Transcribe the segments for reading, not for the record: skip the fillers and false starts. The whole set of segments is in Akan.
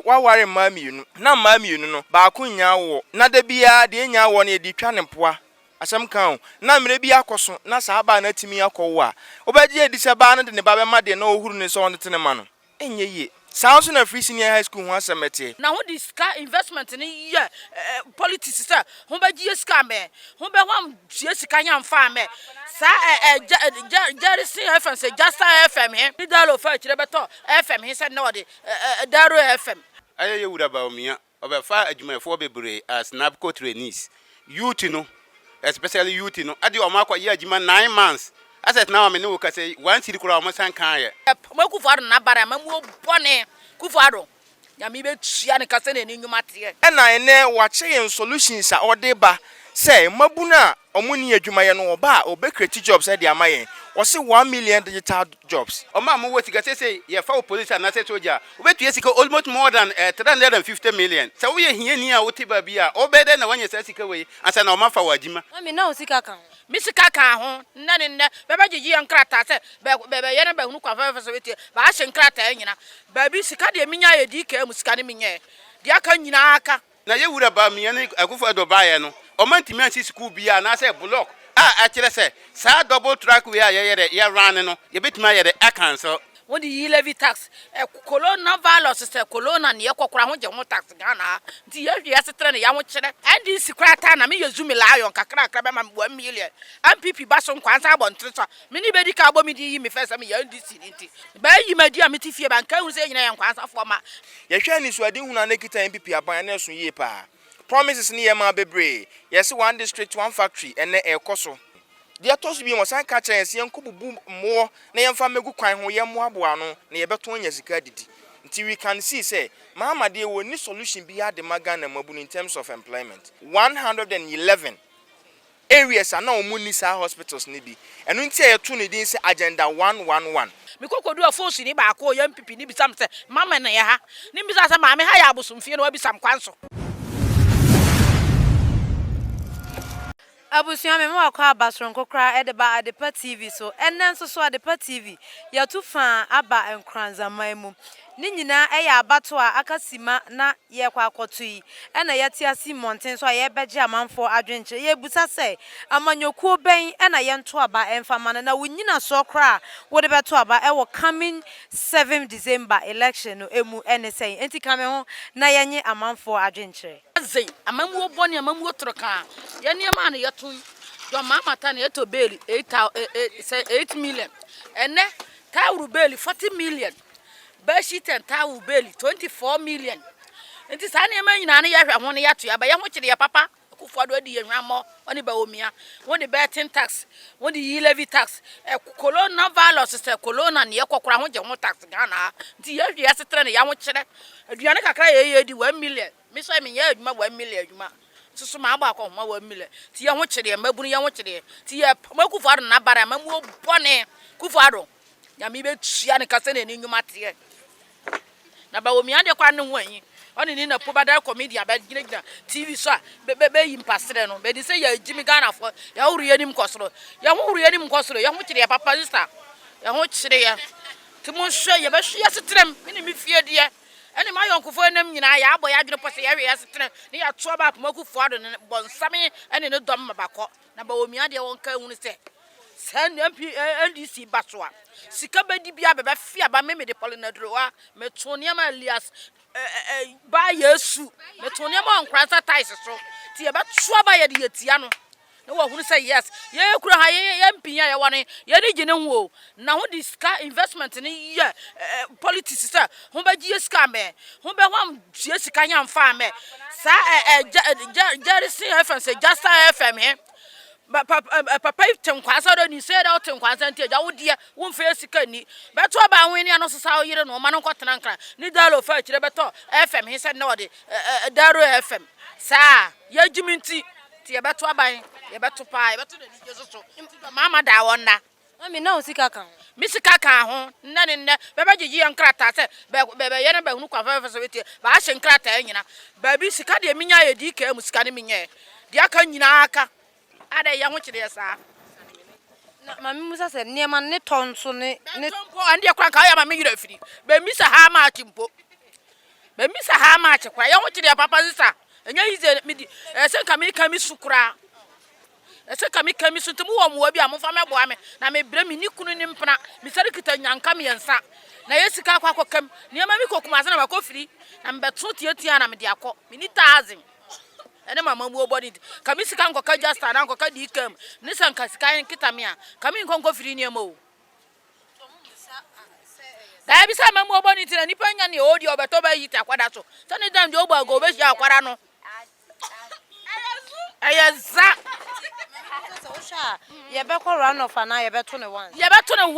wa ware mamienu na mamienu no ba ko nya wo na da bia de nya wo na edi twa ne mpoa asem kan na mre bi akoso na sa ba na timi akowo a obaji edi se ba na de ne ba be ma de na ohuru ne so on tene ma no enye ye sounds na free senior high school ho asemete na ho di ska investment ni ye politics sir ho ba ji ska me ho be ho ji ska nya mfa me sa Jerison FM say just FM he ni dalo fa kire beto FM he say na ode Daro FM aye wura Bawumia obefa adwumafo bebre as nabco trainees youth no especially youth no ade o makwa ye adwuma 9 months asset now me no ka say one city kura o san kan ye maku faro na bara mamu bone ku faro ya mi be tua ne kase na ni nyuma te e na ene wa che solutions a ode ba say mabuna omuni adwuma ye no oba obe create jobs e de amaye o say 1 million digital jobs o ma mo woti ka say ye fa police and say soldier obetu sika almost more than 350 million so we hia ni a woti ba bia obede na wanye sika we asa na o ma fa wajima mi na o sika kan mi sika kan ho nna ne nne beba gigi yankrata se be ye na ba hunu kwa fa so weti ba a hye nkrata nyina ba bi sika de minya ye di ka mu sika ne minye de aka nyina aka na ye wura Bawumia ne akufo do baye no o man timi ansi school bia na say block a kire say sa double track we ye run no ye betima ye de cancel when the levy tax colona valos say colona ne yakokora ho je ho tax Ghana nti ye hwe asetre ne ya ho kire NDC kwata na me yezumi lion kakra be ma 1 million NPP ba so nkwansa abontre so me ni be di ka bo me di yi me first me NDC nti ba yi ma di a me ti fie ba nka hu se nyina ye nkwansa fo ma ye hwe ni so ade hu na kita NPP aban na so ye pa promises ni ye ma bebre yes one district one factory ene ekoso dia to so bi mo san ka chance ye nkobubu mo na ye mfa megu kwan ho ye mo aboa no na ye beto nya sika didi nti we can see say Mahama de wo ni solution bi ade magana mabu in terms of employment 111 areas are now muni sa hospitals ni bi eno nti ye to ni din say agenda 111 mi kokodu afosu ni ba ko ye MPP ni bi sam say mama na ye ha ni bi sa ma me ha ya abosomfie na wa bi sam kwanso Abusia me mo akwa abasronko kra edeba Adepa TV so enen so Adepa TV ya tu fa aba Nkoranza maimu ni nyina eya abato a akasima na ye kwa akotui ena yete asi monten so ye beje amanfo adwenche ye busa se amanyokuo ben ena ye nto aba emfama na wunyina so kra wo de beto aba e wo coming 7 December election no emu ene sei enti kame ho na yenye amanfo adwenche azai amamu boni amamu troka ye niam na ye tun do mama ta na ye to bail 8 million ene ta uru bail 40 million Bashit and Tawu Belly 24 million. And this animal na ya won ya to ya ba ya ho kire ya papa akufado di enwamo oni Bawumia won the betting tax won the levy tax colona valos say colona ne yakokora ho je ho tax Ghana nti ya hwe asetre ne ya ho kire aduane kakra ye di 1 million me so me ya adwuma 1 million adwuma so ma agba akọ ma 1 million ti ya ho kire mabunu ya ho kire ti ya makufado na bara mamu bone kufado ya mi be tua ne kase ne nyuma te na Bawumia de kwa ne ho anyi oni ni na pobada comedy ba gina TV so be yimpasre no be di say ya Jimmy Ghana fo ya huru yanim kosoro ya huru yanim kosoro ya ho kire ya papa sister ya ho kire ya ti mo hwe ya be hwe ya setrem me ni me fie de ene ma yonkofo nam nyina ya abo ya adwene pose ya hwe ya setrem ni ya to ba makufu ado ne bonsame ene ne dom mabakọ na Bawumia de won ka hunu se Send NDC Baswa. Sikabedi bia bebe fia ba me de polinadroa metoniam alias ba yesu metoniam Nkoranza ties so ti e ba twa ba ye de yetia no na wo hunu say yes ye kura ha ye mpia ye wone ye ni gine ho na ho di ska investment ni ye politics sir ho ba gi ska me ho be ho am gi ska nya mfa me sa Jerison FM say just FM he papa tenkwansa do ni say da tenkwansa ntie ja wodie wo mfa sika ni beto ba hwene ano so sa yire no ma no kwatena nkra ni dalo fa kire beto FM he said na wode Daro FM sa ya jiminti tie beto aban ye beto pa ye beto ni jesu so mama da wonna ami na osika kan mi sika kan ho nna ne nne beba gigi yankrata se be ye na ba hunu kwa fa so wetie ba a hye nkrata nyina ba bi sika de minya ye di ka mu sika ne minye de aka nyina aka ada ya ho kire sa na mami musa se niema ne tonso ne tonpo ande kwa ka ya mami yira firi be mi sa ha ma chimpo Be mi sa ha ma chekwa ye ho chide papa sisa enya yize mi di se kami sukura ese kami so temu wo mo bi amfa meboa me na me bre mi ni kunu ni mpena mi sare kita nyanka me yensa na yesika akwa akokam niema mi kokuma ase na bakofiri na mbeto tietia na me de akọ mi ni 1000 ene mama mu obodi kami sika nkoka justa na nkoka di kam ni sanka sika kita me a kami nkofiri niema o da bi sa mama obodi ti na nipa nya ne odi obeto ba yita akwada so so ni dam de ogba go be hia akwara no ayaza You better run off and I better to once. You better to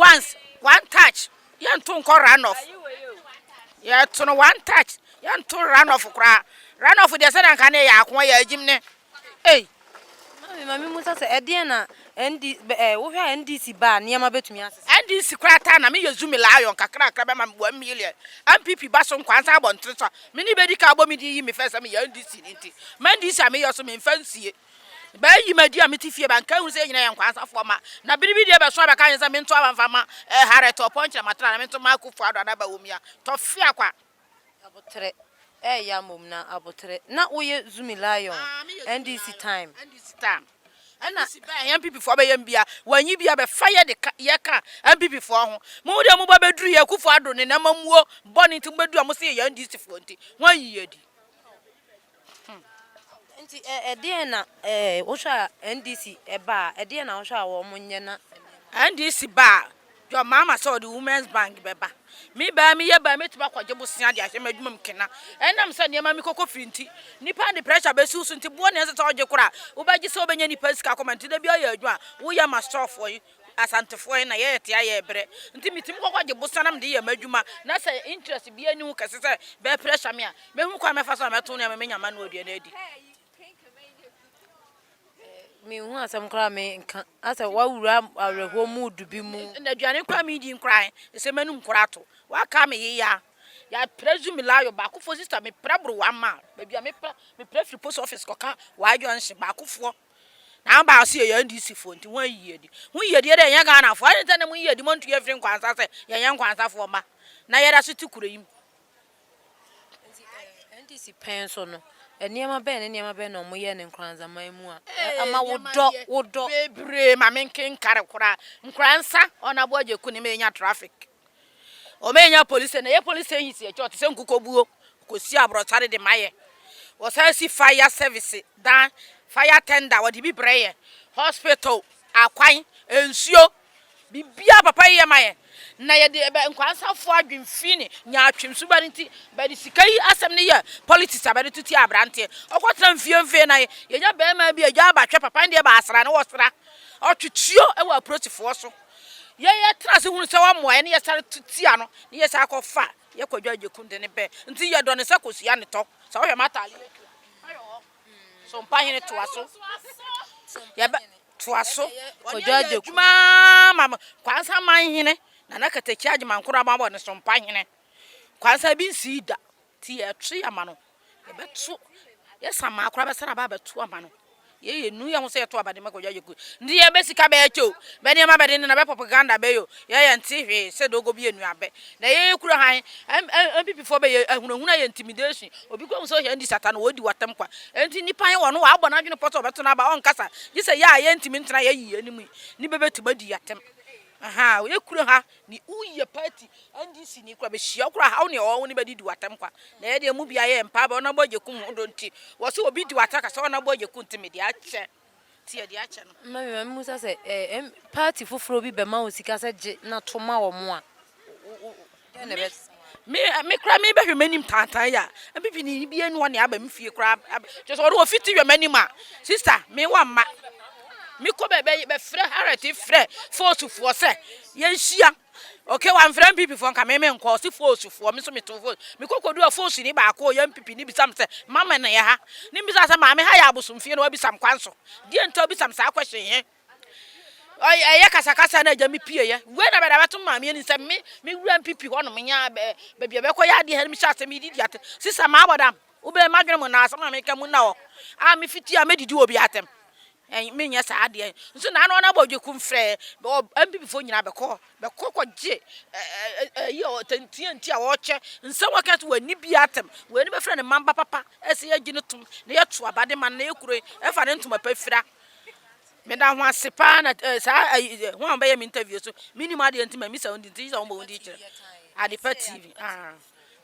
one touch. You to run off. You to one touch. You to run off. Run off with the son can ya acquire Jimne. Hey, Mammy Musa said, Ediana, NDC bar near my bed to me. NDC cratana, me use me lion, crack, 1 million. NPP Basson Quanta bon Twitter. Many baby cabo me me first, I mean, NDC. Mandis, I may also mean fancy. Ba yi madia metifie ba nka hu se nyina yankwansa foma na biribi de be so ba kan se mento abanfama hare to ponche matra na mento makufu ado na Bawumia to fia kwa abotre ya mom na abotre na oye zumi lion NDC time ana NPP fo ba yam bia wanyi bia be fire de ye ka NPP fo ho mo de mo ba beduru ye kufu ado ne na mamuo boni nti bedu mo se ye NDC fo nti wanyi yedi Ediana Osha NDC eba Ediana Osha wo munye na NDC ba your mama saw the women's bank beba me ba me ye ba me tiba kwaje bosia de ahye madwuma mkena enam se ne ma me kokko frinti nipa de pressure be su nti bo ne se ta oje kura wo ba gi se obenya nipa sika comment de bia ya adwa wo ya ma store for you asantefo na ye tia ye bre nti mitim kokwaje bosia nam de ye madwuma na se interest bia ni hu kase se be pressure me a me hu kwa me fa so me to ne me nyama na odua na edi me hu asem kra me nka asa wawura areho mu dubi mu na aduane kwa me di nkran se manum kurato wa ka me ya presume layo ba ko sister me prabro wa ma ba bia me free post office ko ka wa adwo nse ba kofo na ba se ya NDC fo nti wan yedi hu yedi de nya Ghana fo ani tane mu yedi mo ntu ye free nkwansa se ye nkwansa fo ma na ye da so ti kuro yim NDC pen so no Eniema ben no moye ne Nkoranza maimu a ama wodo bebre ma menken kare kura Nkoranza ona boje kuni menya traffic o menya police na ye police hisi e chot se nkukobuo kosi abrotare de maye wo sa si fire service dan fire tender wo di bi breye hospital akwan ensuo bibia papa ye maye na ye de Nkoranza fo adwemfini nya atwemsu bari nti bari sikai asem ne ye politics abari tuti abrante okotra mfie na ye nya be ma bi agya abatwe papa ndi ba asra ne wo sra otwetio e wo approach fo so ye tra se hunu se wa mo ye ne ye sare tutia no ne ye sa kofa ye kwadwa ajekunde ne be nti ye do ne sa kosia ne to sa wo hwe matale ayo so mpa hene to aso ye ba to aso kwadwa ajekunde mama Kwansa man hene na nakata charge man kura ba bo ne so mpa hene Kwansa bi nsi da ti ye twe ama no ye beto ye sama akura be sara ba beto ama no ye nu ye ho se to abade makwadwa ajeku ndi ye besika be echo be ne ma be ne na be propaganda be yo ye nti hwe se dogo bi enu abe na ye kura han MPP fo be ehunahuna ye intimidation obi kwa so ye ndi satan wodi watam kwa enti nipa ye wono wa agbo na adwene poto beto na ba on kasa ji se ya ye intimi ntra ye yi animu ni be betu badi yatem aha we kuro ha ni uye party NDC ni kura be hia kura ha ne o woni badi di watam kwa na ye de mu bia ye mpa ba na boje kum ndo nti wo so obi di wataka so na boje kum ntimi de ache ti ye de ache no mama Musa se party foforo bi be ma osika se je na toma wo mo a me kura me be hwe manim tantan ya MPP ni bi enu ne aba mfie kura just wo fiti hwe manim a sister me wa ma mi ko be frɛ harati frɛ force fo se ye nhia okay wan frɛ MPP fo nka me nko si force fo mi so mi to force mi kokodu a force ni ba ko ye MPP ni bisam se mama na ye ha ni bisa se ma me ha ya abosomfie no bisam kwanso die nto bisam sa question he ye kasa na agya mi pie ye we na be da beto ma me ni se me wura MPP ho no me nya be bia be ko ya de ha mi sha se mi didi ate sisa ma abodam ube madwene mo na asama me ka mu na o a me fiti a me didi obi atem en me nya sa ade nso na no na bodwekum frɛ MPP fo nyina bɛkɔ kɔgye yo tentianti a wɔkyɛ nsa wakat wani bi atem wani bɛfrɛ ne mamba papa ɛsɛ yɛgye no tom na yɛto abade man na yɛkuro ɛfa ne ntoma pa fira me da ho asepa na sa ho an bɛyɛ me interview so minimum ade ntima mi sa wondi nti sa wo wondi kyerɛ ade pa TV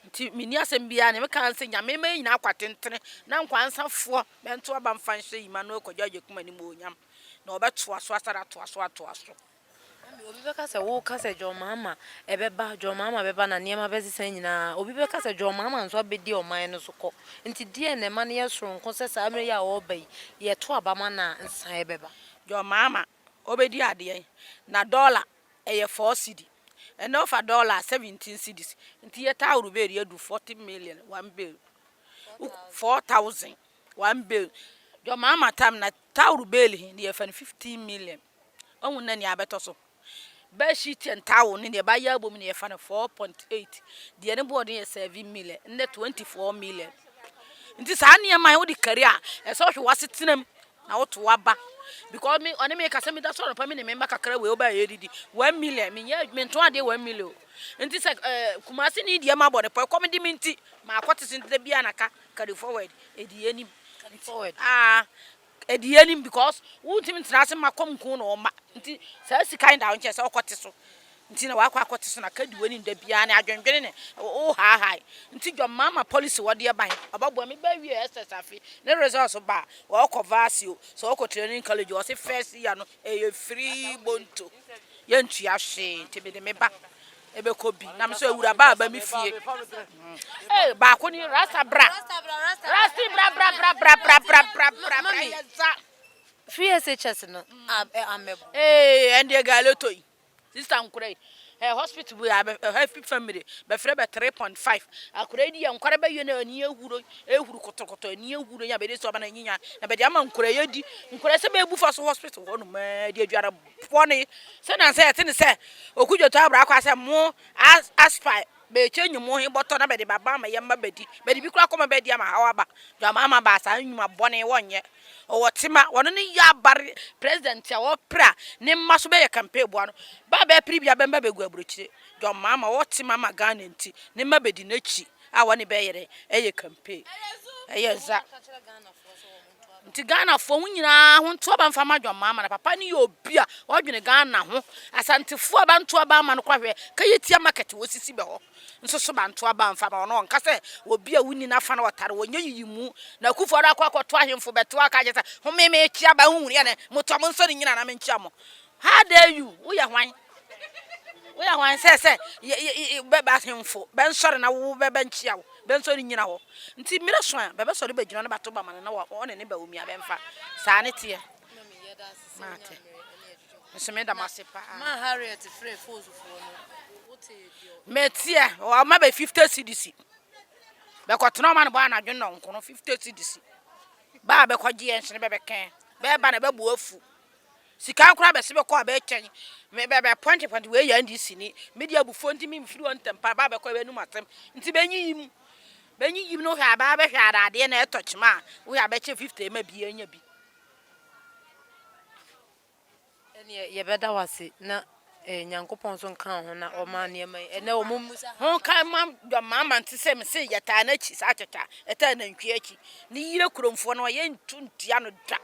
nti mini asɛm bia ne meka sɛ nyame ma nyina akwatentene na nkwansafo bɛnto aba mfa nhye yima no kɔgya gyekum ani mo onyam na ɔbɛto aso asara to aso obi bɛka sɛ wo ka sɛ John Mahama ɛbɛba John Mahama bɛba na nneɛma bɛsesa nyinaa obi bɛka sɛ John Mahama nso abɛdi ɔman no so kɔ nti die ne ma ne yɛsoro nko sɛ saa mmere yɛ a ɔba yi yɛto abama na nsan ɛbɛba John Mahama obedi ade na dollar ɛyɛ 4 cedi and offer dollar 17 cedis nti yɛta uruberi adu 40 million one bill 4,000 one bill John Mahama tam na ta urubeli ne yɛfa 15 million ɔhu na ne abɛtɔ so Beshit and town in the Baya woman near 4.8. The other board is 7 million, and the 24 million. In this annual my own career, as social was it in them now to Waba. Because me on make a semi that sort of permanent member Kakra will buy 1 million, mean, yeah, meant 1 million. And this Kumasi need Yama body per comedy minty, my quarters into the Bianaka, carry forward, Ediani forward. Ediani because won't even transfer my comcoon or my says kind down chess or quartiso. Until I quartiso na can do in the piano, I don't get it. Oh, high. Until your mamma policy what dear by about when me baby Safi, no results of bar, walk of Vasio, so training college was a first year, a free bonto. Yanchi ashe to be the member. Ebe kobi na me so ewura ba ba mi fie ba ko ni rasta bra free SHS no amebo and the galoto sister nkure hospital we have happy family be frɛ be 3.5 akure di nkore be yɛ na ani ehuru kotokoto ani ehuru nya be de so ba na nyinya na be de ama nkure yɛ di nkure se be ebu fa so hospital ho no ma de aduara pone se na se ete ne se okudwoto abra kwa se mo aspire be chenyu mo he boto na be de baba ma yemma be di bi kura koma be di ama hawa ba do ama ba sa nwuma bone wonye owotima wono ne ya bare president ya wo pra ne mma so be ye campaign bo ano ba be pribia be mba be gu abrochire do mama wotima ma Ghana nti ne mma be di nachi a woni be yere eye campaign eye za nti Ghana fo nyina ho nto ba mfa ma John Mahama na papa ne obi a odwene Ghana ho asantefo aba nto aba ma no kwahwe ka yetia market wosisi be ho nso so ba nto aba mfa ma no nka se obi a wuni na fa na watare wonye yiyimu na kufo ra akwakoto ahemfo beto aka je se ho meme chia ba hu ri ne moto mo nso ne nyina na me nchia mo how dare you wo ya hwan se be ba ahemfo be nsore na wo be nchia wo benso ni nyina ho nti mire so a bebe so de bagina na bato ba man na wo ne Bawumia bemfa saa ne tie mate nseme da masepa ma Harriet free fozu fo no wote metia o ma be 50 cedis be ko tno ma no ba na dwon no nko 50 cedis ba be ko gye enhene be kan be ba na be bu afu sika nkura be se be ko ba chen me be point we ya NDC ni media bu fo nti mi mfiri on tempa ba be ko be nu matem nti benyi yim no hwa ba be hwa ade na etochima we ya be che 50 ma bi anya bi ene ye beda wase na nyankopon so nkan ho na o ma ne mai ene o mumusa ho kan ma do mama nti se me se yeta na chi sa teta eta na ntwi achi ni yire kuromfo no ye ntuntia no da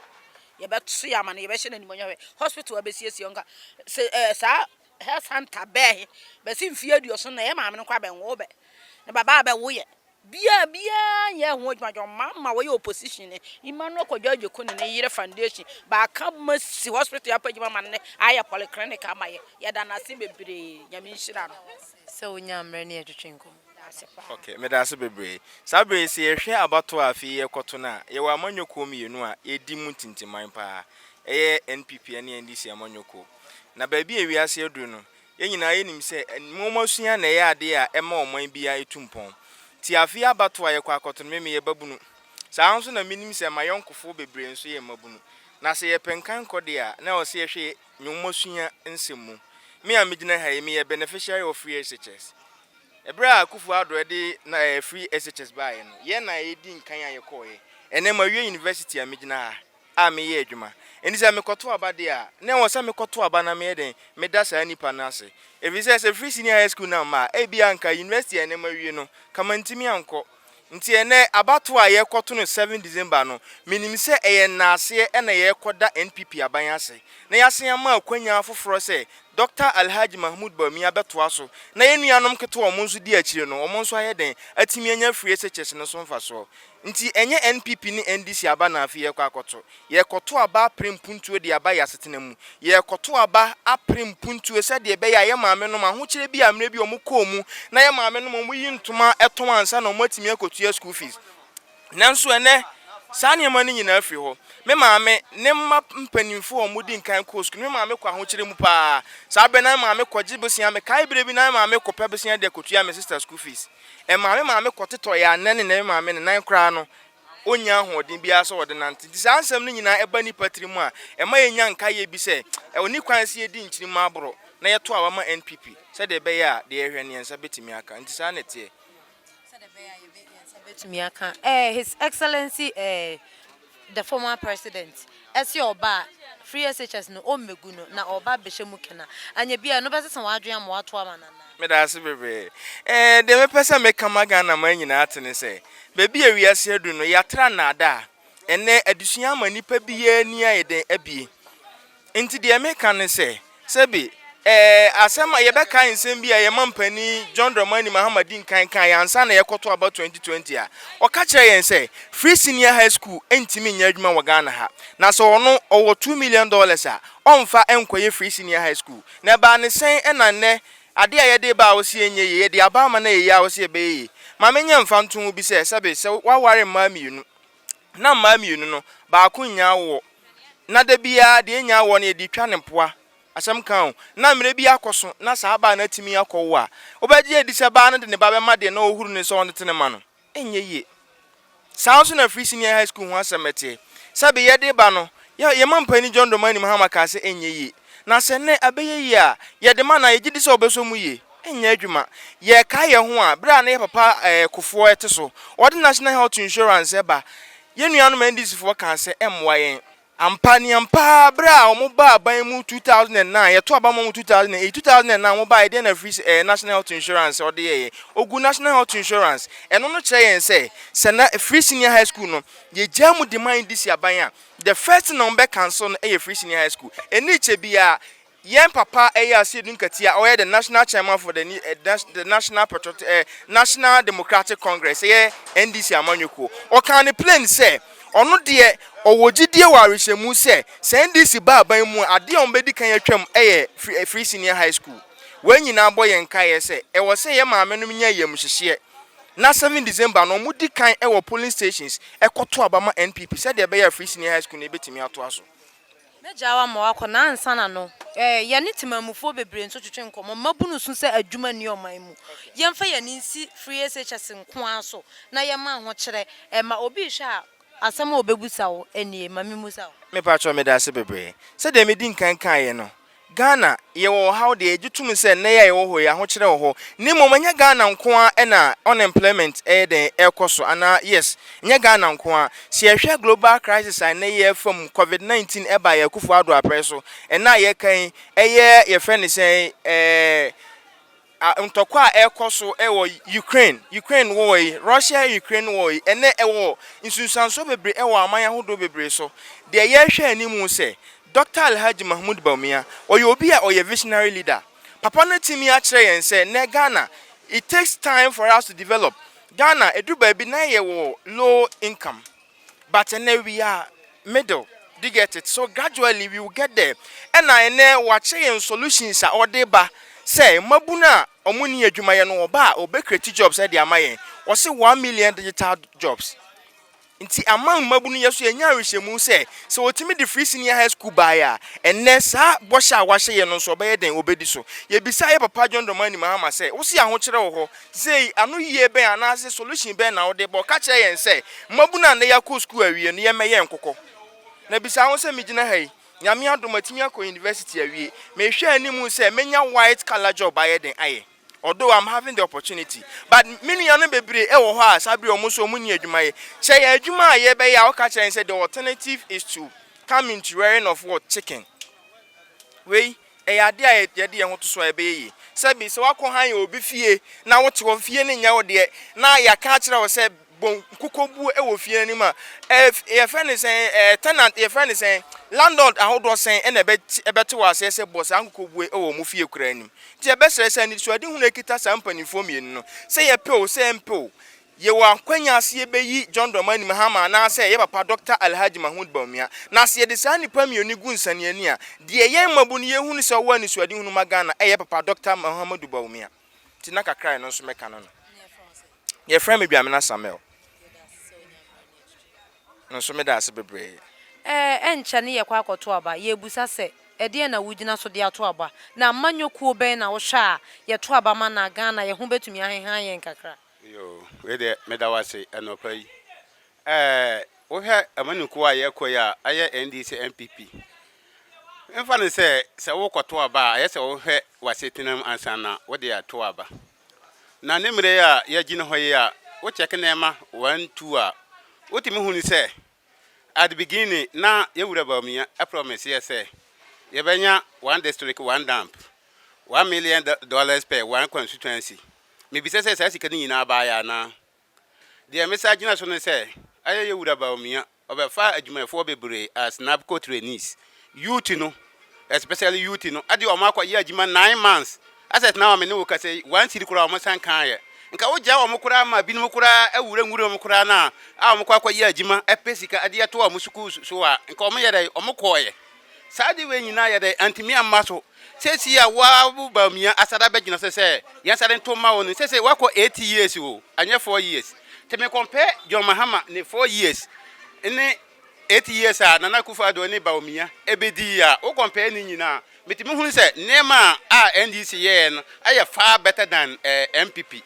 ye beto ya ma na ye be hye na nimonyo hwe hospital wa be siesie onka se sa health center be si mfie aduoso na ye ma me no kwa be nwo be na baba be wo ye bia ye ho John Mahama we opposition ne imano ko jaje kunu ne yire foundation ba ka masi hospital ya pagima man ne aya polyclinic amaye ya da na se bebre nyame nhira no se onya amre ne etwetwenko okay me da se bebre sabre se ye hwe abato afi ye koto na ye wa amanyoko mienu a edi mu tintiman pa eye NPP ne NDC amanyoko na ba bi ewiase edu no ye nyina ye nim se momosua na ye ade a ema oman bia etumpon ti afi abato aye kwa akoto no me ye babunu saa nso na minim se mayonkofo bebre nso ye mabunu na se ye penkan kode a na o se ye hwe nwomosua nsemu me a megina ha ye me ye beneficiary of free SHS ebra akufu ado de na free SHS ba ye no ye na ye di nkan aye koye ene ma wie university a megina ha a me ye adwuma enti se me koto aba de a na wo se me koto aba na me den me da sa nipa na ase if you say free senior high school na ma e bia nka university ene mawie no kama ntimi anko nti ene abato a ye koto no 7 December no minim se eye na ase e na ye koda NPP aban ase na yase ama akwanya afoforo se Dr. Alhaji Mahmoud Bawumia beto aso na yenuanom keto omo nso di akire no omo nso ayeden atimi anya free SHS no so mfa so nti enye NPP ni NDC aba na afi ye kwa akoto ye koto aba prempuntuo de aba yasetena mu ye koto aba aprempuntuo se de be ya ye maame no ma ho kire bi amre bi omo komu na ye maame no mo yi ntoma eton ansa na omo atimi akotua school fees nanso ene saa nneɛma no nyinaa afiri hɔ me maame ne mma mpanimfo omo di nkan kɔ school me maame kɔ ahokyere mu paa saa bɛ na maame kɔgye bosia me kae bere bi na maame kɔpɛ bosia de kotua me sister school fees e maame kɔtetɔ ya nane na maame ne nan kra no onya hoɔden bia so wɔde nante di saa nsɛm no nyinaa ɛba ni patri mu a ɛma yenya nka ye bi sɛ oni kwan se edi nkyiri ma aboro na yɛto a wama NPP sɛ de bɛ ya de ehwɛ ne nsa betimi aka nti saa na tie His Excellency, the former president, as your bar, free SHS no omeguno, na oba beshemukena, and ye be a no better than Adrian Watwaman. Medasi bebe. De me pesa me kamaga na man nyina atene se. Baby a wiase adu no yatra na da. Ene adusua ma nipa biye ni ayeden abie. Enti de me kan se, sebi asema ye be kan nsem bi a ye mampani John Dramani Mahama kan ansa na ye koto about 2020 a o ka kire yen se free senior high school entimi nya adwuma wa Ghana ha na so ono owo $2 million a onfa enkoye free senior high school na ba ne sen na ne ade a ye de ba wo se enye ye de aba ma na ye ya wo se be ye ma menya mfa nton bi se sebe se wa ware ma miunu na ma miunu no ba ko nya wo na da bia de nya wo na de twa ne poa asem kan na mre bi akoso na saa ba na timi akọwo a obaji edi se ba na de ne ba be ma de na ohuru ne so on tene ma no enye ye saa so na free senior high school ho asemete sabe ye de ba no ye mampani John Dramani Mahama ka se enye ye na se ne abeye ye a ye de ma na ye gidi se obeso mu ye enye adwuma ye ka ye ho a bra na ye papa kofo ete so odi national health insurance eba ye nuanom NDC fo ka se emwa yen ampani ampa bra omo ba aban mu 2009 ye to aba mu 2008 2009 mo ba ide na free national health insurance ode ye ogu national health insurance eno no kire yen se na free senior high school no ye jamu demand this aban a the first number cancel no e free senior high school eni che bia yen papa ase dunkatia o the national chairman for the National Democratic Congress ye NDC amanyuko o kan ne plan say ono de owogidie warehemu se NDC ba aban mu ade on bedi kan atwam free senior high school we nyina boye nka ye se e wo se ye maame no nya yam hyehye na 7 December no mu di kan wo polling stations ekoto abama NPP se de be ya free senior high school na betimi ato aso Mejawa mawako na ansana no ye ne timamufo bebre nso twetwe nkomo mabunu su se adwuma ni oman mu yemfa ye nsi free SHS nko aso na ye ma ho kire ma obi hwa asema obebusa wo enie mami musa wo me pa cho me da se bebre se de me di nkan kan ye no Ghana ye wo how de ejutum se na ye wo ho ya ho kire wo ho ni momanya Ghana nko a na unemployment den ekoso ana yes nya Ghana nko a se ye hwe global crisis na ye from COVID-19 eba ye kufu ado apreso na ye kan ye friend say ntokwa ekoso ewo Ukraine wo yi Russia Ukraine wo yi ene ewo insunsanso bebre ewo amanya hodo bebre so de ye hwe animu se Dr. Alhaji Mahmoud Bawumia oye oye visionary leader papa no timi a kire yen se ne Ghana it takes time for us to develop Ghana eduba bi na ye wo low income but we are middle. Do you get it? So gradually we will get there. And I know what solutions are odeba. Say mabuna omuni adwuma ye no oba obe create jobs e de amaye. O say 1 million digital jobs. Nti among mabunu yeso enya rehemu say so otimi the free senior high school buyer and nessa bosha wahye ye no so be den obedi so. Ye bisa ye papa John Dramani Mahama say wo si ahokere wo ho say anu yie ben anase solution ben na wo de bo ka kire yen say mabuna na yakọ school awie no ye meye nkokọ. Na bisa wo say migina hai nyame adomatimi akọ university awie me hwe animu say menya white collar job aye den aye. Although I'm having the opportunity, but many young bebre ewo ho a sabi omo so omuni adwuma ye che ye adwuma ye be ya o ka kire say the alternative is to come into rearing of what chicken. We idea yɛde ho to so ebe sabi se wakɔ han obi fie na wote wo fie ne nya wo de na ya ka kyerɛ wo se bon kukobu e wo fie ni ma e friend say tenant e friend say landlord ahodo say e na ebete wo ase se boss ankokobu e wo mu fie kura nim ti e be sere se ni so ade hu na kita sampanifo mienu no se ye pe o se mpe o ye wa kwanya ase be yi John Dramani Mahama na se ye papa Dr. Alhaji Bawumia na se ye de sa nipa mienu gu nsane ani a de ye mabu ne ye hu ni se wo ani so ade hu no magana ye papa Dr. Mahama Bawumia ti na kakra no so meka no ye friend me bia me na Samuel no so me da ase bebre encha ne ye kwa akoto aba ye busa se ede na wugina so de ato aba na manyokuo ben na wo hwa a ye to aba ma na Ghana ye ho betumi ahehan ye nkakra yo we de medawase enopa yi wo hwe amanuko a ye koya aye NDC NPP emfa ne se wo koto aba aye se wo hwe wasetinam ansana wo de ato aba na ne mire ya ye gine hoye a wo check na ema 1 2 a wo timi hu ni se at the beginning na ye wura Bawumia a promise ye say ye benya 1 district 1 dump $1 million per one constituency me bi say sika ni nyina ba ya na de message na so ne say aye ye wura Bawumia obefa adwumafo bebre as NABCO trainees youth no especially youth no ade o makwa ye adwuma 9 months asset na me ne wo ka say one city kura o mo san kan ye nka wo gya o mo kura ma bi no kura awura ngura mo kura na a mo kwa ye adwuma epesika ade ato o mo suku so a nka o mo ye dai o mo koye saade we nyina ye dai antimi amma so sesi ya wa Bawumia asada be gina se ya sade ntoma wonu sesi wako 8 years o anya 4 years te me compare John Mahama ne 4 years ne 8 years a Nana Akufo-Addo ne Bawumia ebedi ya o compare ni nyina metimi hunu se nema a NDC ye no aye far better than NPP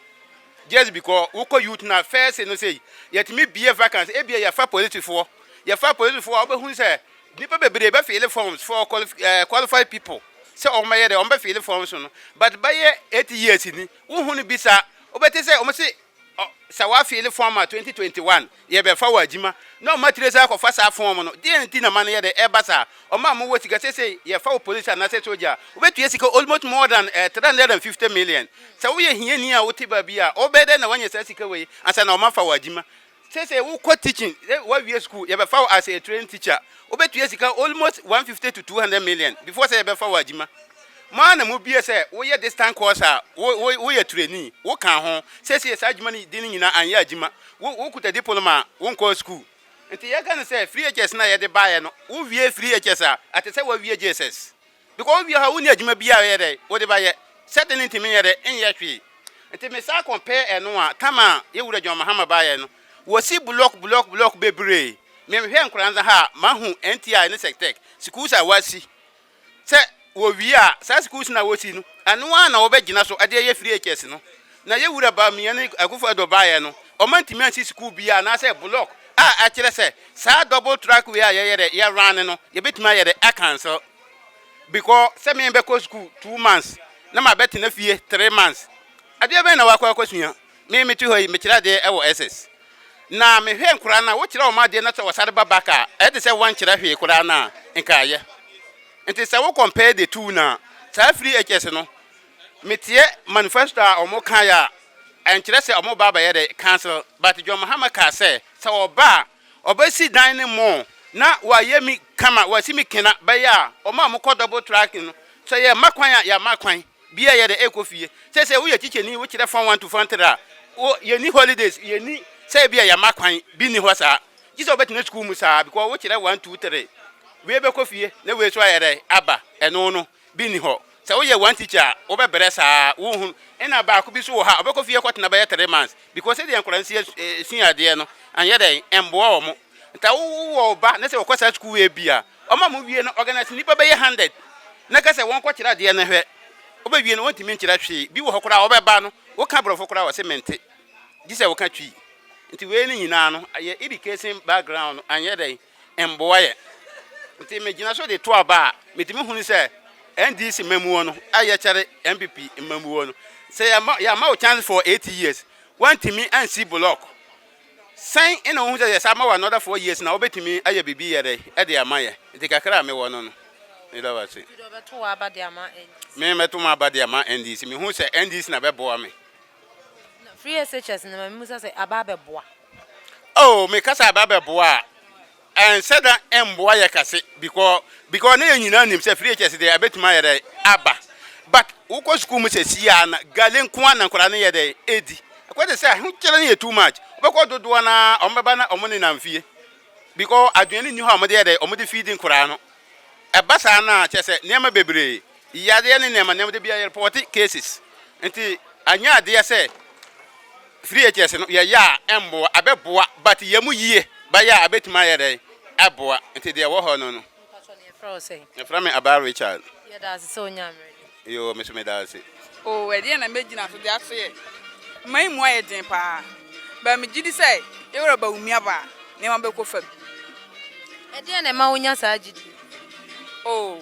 just because woko youth na first no say yetimi be vacancy e be ya fa politics for obe hunu se nipa bebre be fill forms for qualified people se o ma ye de o be fill forms no but by 8 years ni wo hunu bisa obete se o mo se sa wa fill form 2021 ye be fa wajima no matrese akofa sa form no de na man ye de e basa o ma mo wotiga se ye fa police na se soldier obetu yesika almost more than 350 million sa wo ye hia ni a wotiba bia obede na wanye sa sika we asa na o ma fa wajima se wo ko teaching wa wie school ye be fa as a trained teacher obetu yesika almost 150 to 200 million before say ye be fa wajima mana mu bie se wo ye distance course a wo ye trainee wo kan ho se adwuma ni din nyina anya adwuma wo kuta diploma wo nko school nti ye kan se free HS na ye de bae no wo wie free HS a ate se wo wie JSS because we ha wo ni adwuma bia ye de wo de bae certain ntimi ye de enye hwe nti me sa compare eno a kama ye wura John Mahama bae no wo si block bebre me hwe Nkoranza ha mahu NTI ne sectec schools a wasi se wo wi a sa schools na wo si no anu na wo begina so ade ye free HS no na ye wura Bawumia ne Akufo-Addo bae no o mantimi ansi school bia na se block a kire se sa double track we a ye run no ye betima ye de a cancel because se me be ko school 2 months na ma beti na fie 3 months ade be na wakwa kwasua me tu hoyi me kira de e wo SS na me hwe nkura na wo kira o ma de na se wasare babaka e de se wan kira hwe kura na nka ye nti se wo compare the two na sa free HS no metie manifesto a o mo kan ya enkire se o mo baba ye de cancel but John Mahama ka se oba si dan ne mo na wa ye mi kama wa si mi kena ba ya o ma mo ko double track no so ye makwan ya makwan bia ye de ekofie se wo ye chiche ni wo kire fon 1 to fon 3 o ye ni holidays ye ni se bia ya makwan bi ni ho sa jiso bet na school mu sa because wo kire 1 2 3 we be kofie na we so ayere aba eno no bi ni ho se wo ye one teacher wo be bere sa wo hu ena ba ko bi so ha obekofie kwatena ba ye 3 months because se de Nkoranza suade no anye den embo o mo nta wo ba na se wo kwasa school we bia o ma mo wie no organize nipa be ye 100 na ka se won ko kira de na hwe oba wie no won timi kira hwe bi wo hokora wo be ba no wo ka brofo kora wo se mente gi se wo ka twi nti we ni nyina no aye education background anye den embo ye nti me gina so de to aba metimi hunu se NDC memuo no aye chere NPP memuo no say ya ma chance for 8 years want me and see block sign in on who sama wa another 4 years na obetimi aye bibi yere e de amaye nti kakra me wo no no e da wa se do beto aba de ama me meto ma aba de ama NDC me hu se NDC na bebo me free SHS na me musa say aba beboa oh me kasa aba bebo a and said that emboa ye kase because na nyina nim se free SHS de abetuma yere aba but uko school mu se sia na galen kwa na nkora ne ye de edi akwede say hu kire ne too much obekọ dodo na ombeba na omone na mfie because adwene ni ho amode ye de omode feeding nkora no ebasa na chese niam bebre iyade ne niam de bia report cases enti anya ade ye say free HS no ye ya embo abeboa but ye mu yie ba ya abetuma ye de aboa enti de wo ho no no e from Aba Richard ye da so nyamre yo me so me da se oh we dey na megina so dia so ye mai mu aye den pa ba me gidi say e wora Bawumia ba ne ma be ko fam e dey na ma wonya sa gidi oh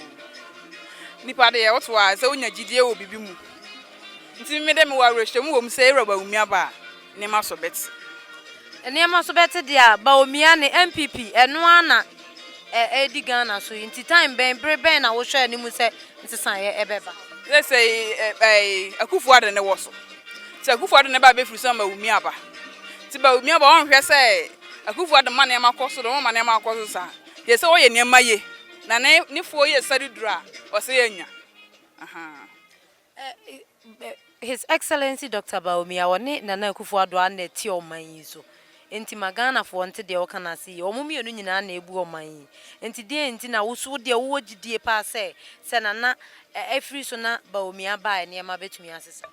nipa de ye woto a se wonya gidi e wo bibi mu nti me de me wa rehwem wo mu say e wora Bawumia ba ne ma so bet ne ma so bet dia Bawumia ne NPP eno ana edi Ghana so nti time ben ben na wo hwe ani mu se nsesan ye ebeba let's say Akufo-Addo ne wo so se Akufo-Addo ne ba be firi so Bawumia ba ti Bawumia ba on hwe se Akufo-Addo ma ne ma koso do ma ne ma koso sa ye se wo ye ne ma ye na ne fo ye sari dura o se ye nya aha His Excellency Dr. Bawumia woni Nana Akufo-Addo an ti o man yi so enti magana fo nte de o kana si o mumie no nyina na ebu o man yi enti de enti na wo so de wo gidie pa se Nana efri so na Bawumia ba ne ma betumi asesa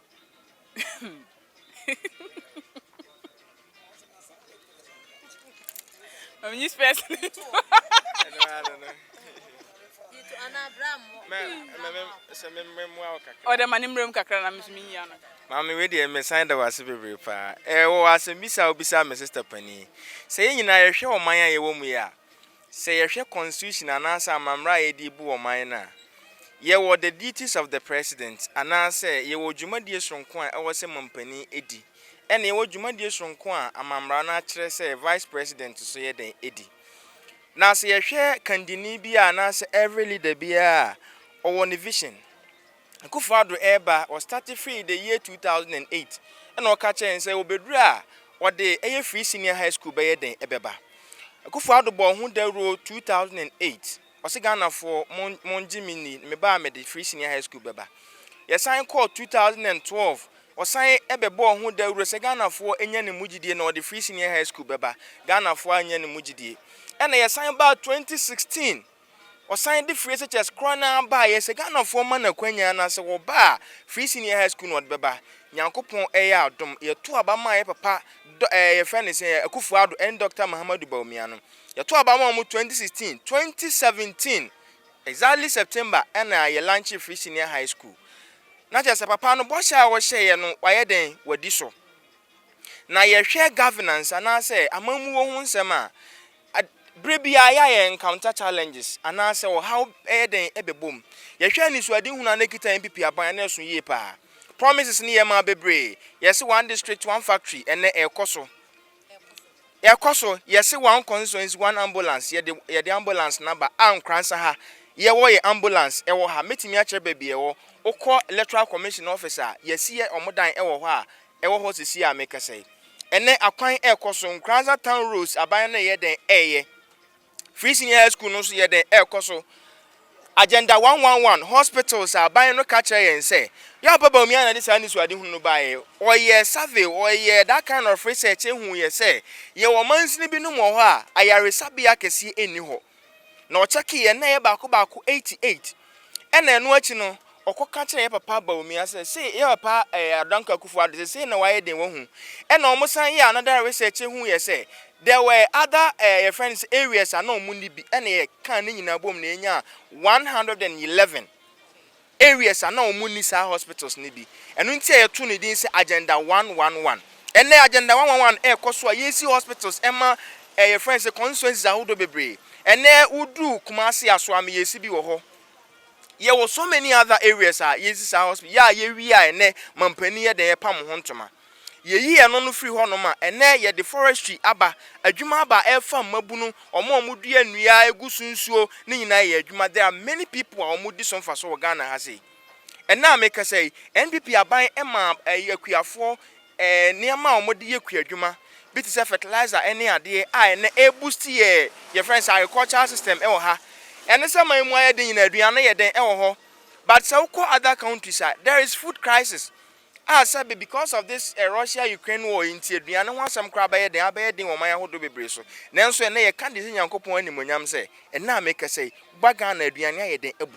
I'm special. I don't know. O de manimrem kakra na misumi ya no. Mama we dey me sign da wase bebre pa. Wo wase bisa obisa me sister pani. Say nyina ye hwe oman ya ye wo mu ya. Say ye hwe constitution anansa amamra ye di bu oman na. Ye wo the duties of the president anansa ye wo dwumadie sonko a wo se mampani edi. Ene ye wo dwumadie sonko a amamra na kire say vice president so ye den edi. Na se ye hwe kandini bia na se every leader bia o one vision. Akufo-Addo eba was started free the year 2008. And o ka chen say obedura o de eye free senior high school be den ebeba. Akufo-Addo bo hu the road 2008. O se Ghana for monjimini me ba me the free senior high school beba. Ye sign call 2012. O sign ebebo hu the road se Ghana for enya ne mugidie na o the free senior high school beba. Ghana for enya ne mugidie. And ye sign about 2016. O sign the free SHS krona ba ye se Ghana for man akwanya na se wo ba free senior high school no beba Nyankopon eya adom ye to aba ma ye papa ye friend say Akufo-Addo and Dr. Mahama Bawumia no ye to aba ma mu 2016 2017 exactly September and ye launch free senior high school na je se papa no bo sha wo hye ye no wa ye den wadi so na ye hwe governance ana se amamu wo hu nsem a Brebia ya encounter challenges and answer how eden ebebom. Ye hwe ni so adi huna na kita NPP aban na so yie pa. Promises ni ye ma bebre. Yes one district one factory ene ekoso. Ekoso yes one constituency one ambulance ye the ambulance number Nkoranza ha. Ye wo ye ambulance e wo ha metimi a kire baby e wo. Okọ electoral commission officer yes ye omodan e wo ho a e wo ho sisi a make say. Ene akwan ekoso Nkoranza town roads aban na ye den eye. Free senior school no so ye den ekoso agenda 111 hospitals are buying no catch and say ya baba Bawumia na this ani so ade hunu buy or ye survey or ye that kind of research hu ye say ye wo mansini bi no mo ho a ayaresabia kese eni ho na o check ye na ye baako 88 ena eno achi no okoka kire ye papa Bawumia say ye papa Adanka Akufo-Addo say na wa ye den wo hu ena omosan ye another research hu ye say there were other friends areas are no mundi bi ene kan ni nyina bom na enya 111 areas are no mundi sa hospitals ni bi eno nti e to ni din say agenda 111 ene agenda 111 ekoso a yesi hospitals ema friends constituencies ahodo bebre ene udu Kumasi aso am yesi bi wo ho ye were so many other areas are yesi sa hospital ya ye wi a ene mampani ye den pam ho ntoma ye yi eno no free hono ma ene ye de forestry aba adwuma aba efa mabunu omo dua nnua egusunsuo ne nyina ye adwuma. There are many people a omo di so mfa so Ghana ha sei. Ena make say NPP aban ema akuafo niama omo de yakua adwuma bit say fertilizer ene ade a ene e boost ye friends agricultural system e wo ha. Ene say man mu aye de nyina aduane ye den e wo ho. But so other countries there is food crisis. Sabi because of this Russia-Ukraine war inti aduane ho asem kra ba ye den wo man ahodo bebre so. Nanso ene ye kan de Nyankopon animonyam say ena make say baga na aduane aye den abu.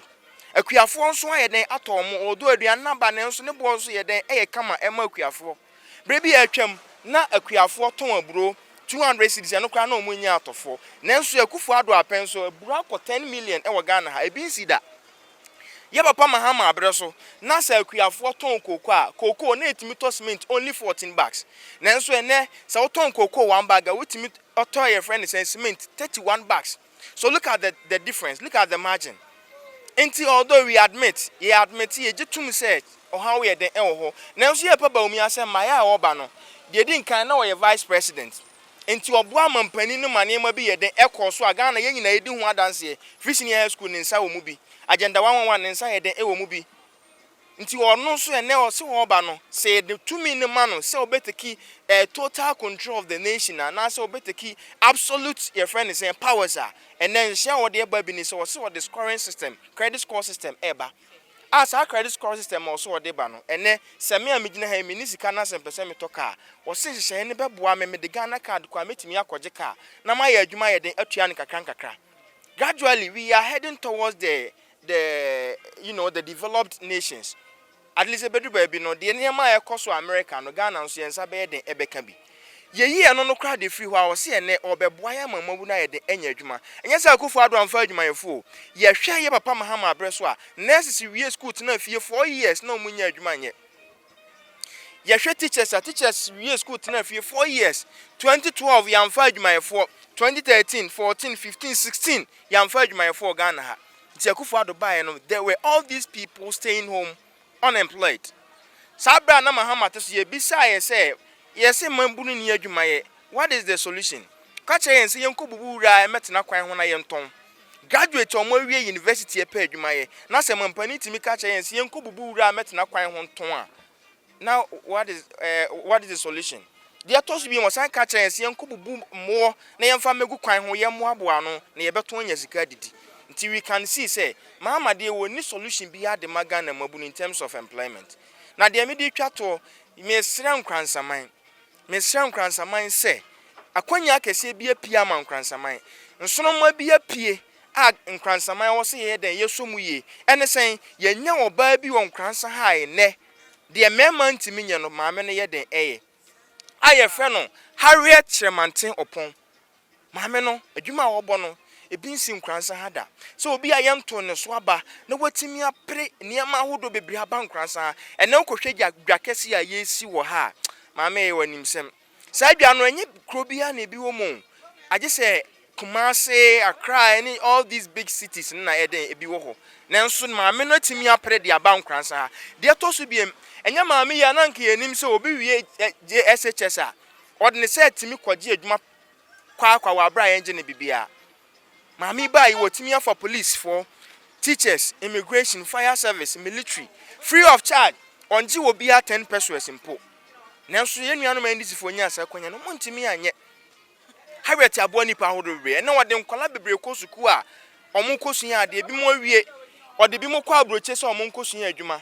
Akuafo nso aye den atom odo aduane na ba ne nso ne bo nso ye den eye kama ema akuafo. Brebi atwam na akuafo ton aburo 200 cities no kra na omunya atofo. Nanso akufo ado apen so aburo akọ 10 million e wo Ghana ha ebi nsi da. Ye papa Mahama abreso na sa akuafo ton koko na etimi to cement only 14 bags. Nanso ene sa ton koko 1 bag a wetimi oto your friend say cement 31 bags. So look at the difference, look at the margin. Until although we admit ye jitum say or how we den e wo ho. Nanso ye papa Bawumia say maya oba no. Ye din kan na wo vice president. Until oboa mampani no mane ma bi ye den e so Ghana ye nyina edi ho adanse. Fishing high school ninsa wo mu bi. Agenda 111 ninsa ye den e wo mu bi. Nti ono so ene o se wo ba no say the 2 million man say obeteki total control of the nation and na say obeteki absolute your friend is saying powers and then share what the baby ni so what the scoring system credit score system eba as our credit score system also what the ba no ene se me amigina ha mi ni sika na 7% me to car o se hye ne beboa me de Ghana card kwa metimi akoje car na ma ya adwuma ye den atua ne kakra gradually we are heading towards the the developed nations. At least a better baby no the near coso America no Ghana nso yensa be den ebeka bi ye yi eno no kra de free ho a wo se ene obeboa mamabu na ye de enya adwuma enye se akufo ado amfa adwuma ye fo ye hwe ye papa Mahama abreso a nurses wie school na fie 4 years na omunya adwuma nye ye hwe teachers wie school na fie 4 years 2012 ye amfa adwuma ye fo 2013 14 15 16 ye amfa adwuma ye fo Ghana ha ti akufo ado bae no there were all these people staying home unemployed. Sabra na Mahama teso ye bisa ye say mambunu ni adwuma ye. What is the solution? Ka che yen say yenko bubu wura emetena kwan ho na ye nton. Graduate omo wie university e pa adwuma ye. Na se mampani timi ka che yen say yenko bubu wura emetena kwan ho nton a. Now what is the solution? Dia to so bi mo san ka che yen say yenko bubu mo na yemfa megu kwan ho ye mo aboa no na ye beto nya sika didi. Until we can see say Mahama dey woni solution bi ade magana mabunu in terms of employment. Na dey me dey twa to mesra nkransaman say akwanya akese bi apia ma nkransaman nsono ma bi apie a nkransaman wo se ye den yesomu ye ene sen ye nya oba bi wo nkransa ha ne dey mema ntimi nye no maame no ye den eye aye fe no Harriet Chremantin opon maame no adwuma wo bo no ebinsi nkransa hada so obi ayento ne so aba na watimi apre niam ahodo bebre aba nkransa ene okohwe dwakese a yesi wo ha maame ye wanimsem sa dwa no enye krobia na ebi wo mu age se Kumasi, Accra, any all these big cities na eden ebi wo ho nanso maame no timi apre de aba nkransa de to so biem enye maame ya na nke yenim se obi wie SHS a odne se timi kwaje adwuma kwa wa bra yenje ne bibia Mami ba yi wotimi for police for teachers, immigration, fire service, military, free of charge. Onji will be 10 pesos impo. Nanso ye nuanu NDC for nya asa kwanya no montimi anye. Harriet aboni pa hodo bebre. Na wode nkola bebre ko suku a omo kosunya ade bi mo wie. Ode bi mo kwa abroche se omo kosunya adwuma.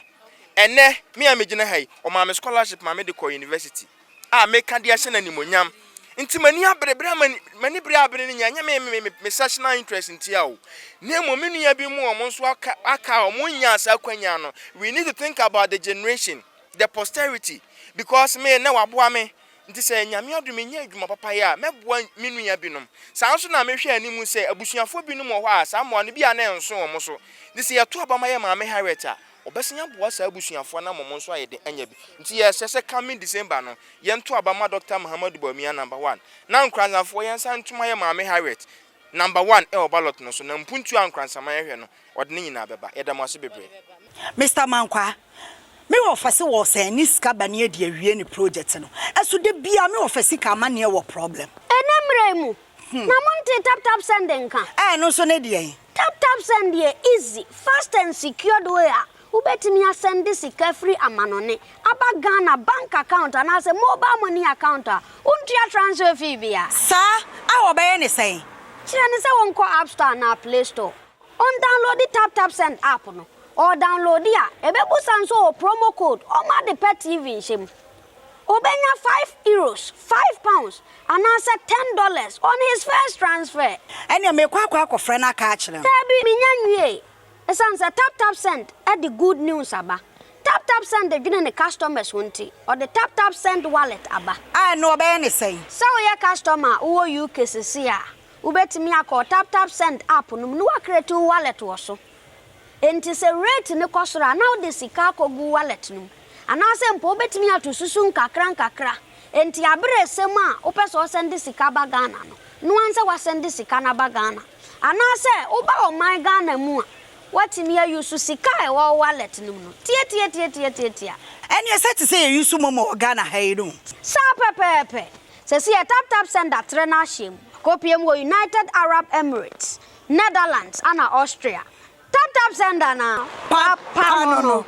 Ene me amegina hai o ma me scholarship ma me de ko university. A me ka de ahye na nimonyam. Inti mani abrebre mani bre abre ni nya me national interest inti a o na mo menu ya bi mu o mo nso aka o mo nya asa kwanya no we need to think about the generation, the posterity, because me na waboa me nti se nyame odum nya adwuma papa ya meboa menu ya binom sa nso na me hwe animu se abusuafo binom ho a sa mo no bia na enso o mo so nti se yeto abama ye ma me Harriet a obesinya boa sa abusuafo na mo nso ayede anya bi nti ye sese coming December no ye nto abama Dr. Bawumia number 1 na Nkoranza fo ye nsa ntoma ye ma me Harriet number 1 e obalot no so na mpuntu Nkoranza ma ye hwe no ode ne nyina beba ye da mo ase bebre Mr. Mankwa me office wo say ni sika ba ne de awie ni project no eso de bia me office ka ma ne wo problem enemre mu na monte tap sending kan no so ne de tap send here easy fast and secured way ubetimi send sika free amanone aba Ghana bank account and as a mobile money account untia transfer fee bia sa a obaye ne say kire ne se won ko app store na play store on download the tap send app no or download ya ebebusa nso promo code o ma the pet TV nshim obenya €5 £5 and answer $10 on his first transfer ene me kwa friend aka akire tabi minyanwie esanse tap send at the good news aba tap send the gene customers wonti or the tap send wallet aba no obey ne say so your customer wo UK sisia ubetimi akọ tap send app no no create wallet wo so enti se rate ne kosora now the sika kogu wallet no anase mpo ubetimi atususu nkakra enti abre sema opeso send sika ba Ghana no anse wa send sika na ba Ghana anase uba o my Ghana mu watimi use sika e wo wallet no tie ene set say use momo Ghana hairu sa pepepe se si tap send that trainer shim kopiem wo United Arab Emirates Netherlands and Austria tap send na papa no